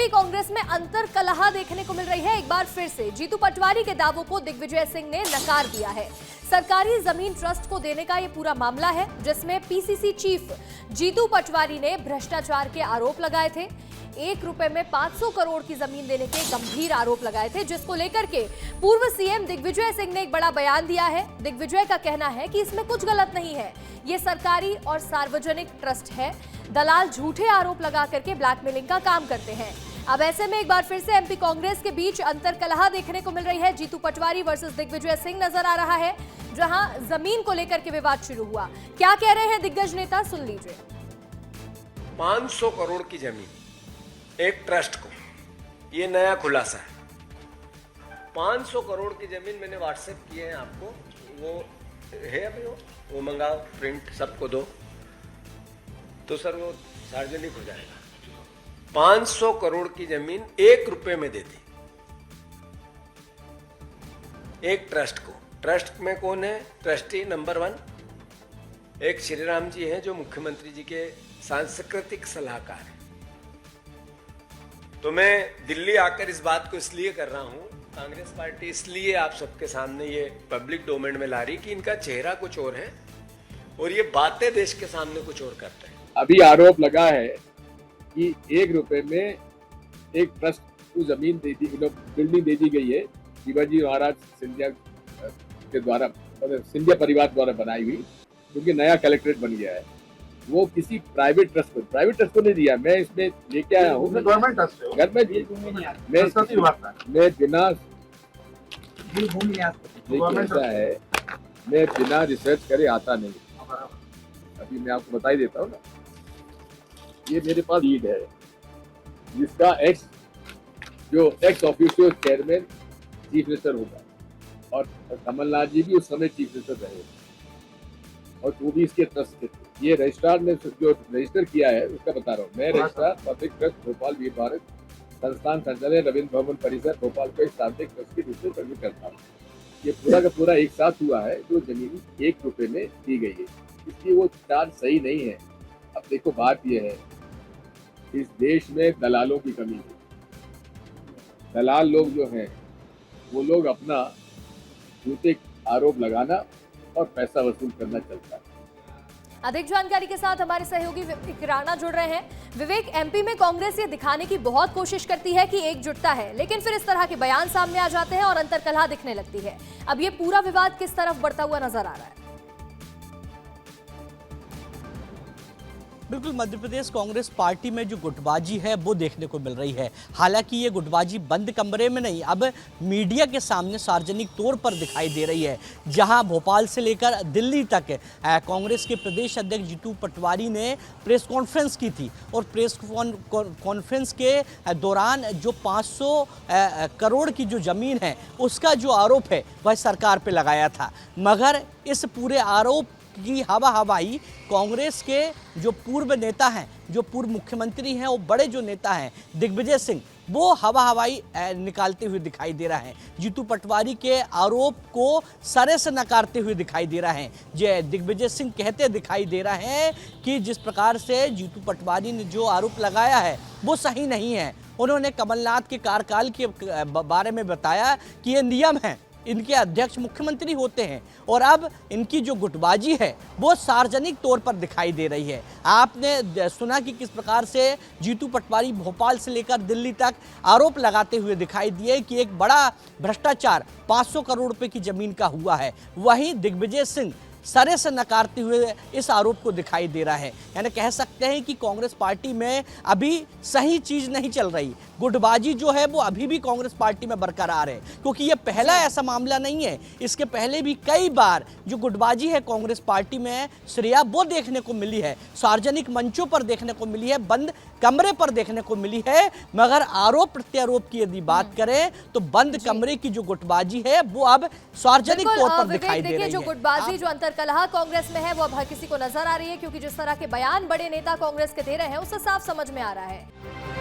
MP Congress में अंतर कलह देखने को मिल रही है। एक बार फिर से जीतू पटवारी के दावों को दिग्विजय सिंह ने नकार दिया है। सरकारी जमीन ट्रस्ट को देने का यह पूरा मामला है, जिसमें पीसीसी चीफ जीतू पटवारी ने भ्रष्टाचार के आरोप लगाए थे। 1 रुपए में 500 करोड़ की जमीन देने के गंभीर आरोप लगाए थे, जिसको लेकर के पूर्व सीएम दिग्विजय सिंह ने एक बड़ा बयान दिया है। दिग्विजय का कहना है कि इसमें कुछ गलत नहीं है, ये सरकारी और सार्वजनिक ट्रस्ट है। दलाल झूठे आरोप लगा करके ब्लैकमेलिंग का काम करते हैं। अब ऐसे में एक बार फिर से एमपी कांग्रेस के बीच अंतर कलह देखने को मिल रही है। जीतू पटवारी वर्सेस दिग्विजय सिंह नजर आ रहा है, जहां जमीन को लेकर के विवाद शुरू हुआ। क्या कह रहे हैं दिग्गज नेता, सुन लीजिए। 500 करोड़ की जमीन एक ट्रस्ट को, ये नया खुलासा है। 500 करोड़ की जमीन मैंने व्हाट्सएप किए हैं आपको, वो है अभी, वो मंगाओ, प्रिंट सबको दो, तो सर वो सार्वजनिक हो जाएगा। 500 करोड़ की जमीन 1 रुपए में दे दी एक ट्रस्ट को। ट्रस्ट में कौन है? ट्रस्टी नंबर 1 एक श्रीराम जी हैं, जो मुख्यमंत्री जी के सांस्कृतिक सलाहकार हैं। तो मैं दिल्ली आकर इस बात को इसलिए कर रहा हूं, कांग्रेस पार्टी इसलिए आप सबके सामने ये पब्लिक डोमेन में ला रही कि इनका चेहरा कुछ और है और ये बातें देश के सामने कुछ और करते हैं। अभी आरोप लगा है कि 1 रुपए में एक ट्रस्ट को जमीन दे दी, बिल्डिंग दे दी गई है शिवाजी महाराज सिंधिया के द्वारा, मतलब सिंधिया परिवार द्वारा बनाई हुई, क्योंकि नया कलेक्ट्रेट बन गया है। वो किसी प्राइवेट ट्रस्ट को नहीं दिया। मैं इसमें लेके आया हूँ, गवर्नमेंट ट्रस्ट है घर में, मैं बिना ऐसा है, मैं बिना रिसर्च करे आता नहीं। अभी मैं आपको बता ही देता हूँ ना, ये मेरे पास लीड है, जिसका x official chairman chief minister होगा, और कमलनाथ जी भी उस समय चीफ मिनिस्टर रहे, और वो भी इसके ट्रस्ट थे। ये रजिस्ट्रार ने जो रजिस्टर किया है उसका बता रहा हूँ मैं। रजिस्ट्रार पब्लिक ट्रस्ट भोपाल वीर भारत संस्थान संचालय रविंद्र भवन परिसर भोपाल को एक सार्वजनिक ट्रस्ट के रूप में सर्विस करता हूँ। ये पूरा का पूरा एक साथ हुआ है, जो जमीन 1 रुपए में दी गई है, इसलिए वो चार्ज सही नहीं है। अब देखो, बात यह है, इस देश में दलालों की कमी है। दलाल लोग जो हैं, वो लोग अपना झूठे आरोप लगाना और पैसा वसूल करना चलता है। अधिक जानकारी के साथ हमारे सहयोगी विवेक राणा जुड़ रहे हैं। विवेक, एमपी में कांग्रेस ये दिखाने की बहुत कोशिश करती है कि एकजुटता है, लेकिन फिर इस तरह के बयान सामने आ जाते हैं और अंतर कलह दिखने लगती है। अब ये पूरा विवाद किस तरफ बढ़ता हुआ नजर आ रहा है? बिल्कुल, मध्य प्रदेश कांग्रेस पार्टी में जो गुटबाजी है वो देखने को मिल रही है। हालांकि ये गुटबाजी बंद कमरे में नहीं, अब मीडिया के सामने सार्वजनिक तौर पर दिखाई दे रही है, जहां भोपाल से लेकर दिल्ली तक कांग्रेस के प्रदेश अध्यक्ष जीतू पटवारी ने प्रेस कॉन्फ्रेंस की थी, और प्रेस कॉन्फ्रेंस के दौरान जो 500 करोड़ की जो ज़मीन है उसका जो आरोप है वह सरकार पर लगाया था। मगर इस पूरे आरोप की हवाई कांग्रेस के जो पूर्व नेता हैं, जो पूर्व मुख्यमंत्री हैं, वो बड़े जो नेता हैं दिग्विजय सिंह, वो हवाई निकालते हुए दिखाई दे रहा है। जीतू पटवारी के आरोप को सरे से नकारते हुए दिखाई दे रहा है। जो दिग्विजय सिंह कहते दिखाई दे रहा है कि जिस प्रकार से जीतू पटवारी ने जो आरोप लगाया है वो सही नहीं है। उन्होंने कमलनाथ के कार्यकाल के बारे में बताया कि ये नियम है, इनके अध्यक्ष मुख्यमंत्री होते हैं, और अब इनकी जो गुटबाजी है वो सार्वजनिक तौर पर दिखाई दे रही है। आपने सुना कि किस प्रकार से जीतू पटवारी भोपाल से लेकर दिल्ली तक आरोप लगाते हुए दिखाई दिए कि एक बड़ा भ्रष्टाचार 500 करोड़ रुपए की जमीन का हुआ है। वहीं दिग्विजय सिंह सरे से नकारते हुए इस आरोप को दिखाई दे रहा है। यानी कह सकते हैं कि कांग्रेस पार्टी में अभी सही चीज नहीं चल रही। गुटबाजी जो है वो अभी भी कांग्रेस पार्टी में बरकरार है, क्योंकि ये पहला ऐसा मामला नहीं है। इसके पहले भी कई बार जो गुटबाजी है कांग्रेस पार्टी में श्रेया वो देखने को मिली है, सार्वजनिक मंचों पर देखने को मिली है, बंद कमरे पर देखने को मिली है। मगर आरोप प्रत्यारोप की यदि बात करें तो बंद कमरे की जो गुटबाजी है वो अब सार्वजनिक तौर पर दिखाई दे रही है। जो गुटबाजी, जो अंतर कलह कांग्रेस में है, वो अब हर किसी को नजर आ रही है, क्योंकि जिस तरह के बयान बड़े नेता कांग्रेस के दे रहे हैं उससे साफ समझ में आ रहा है।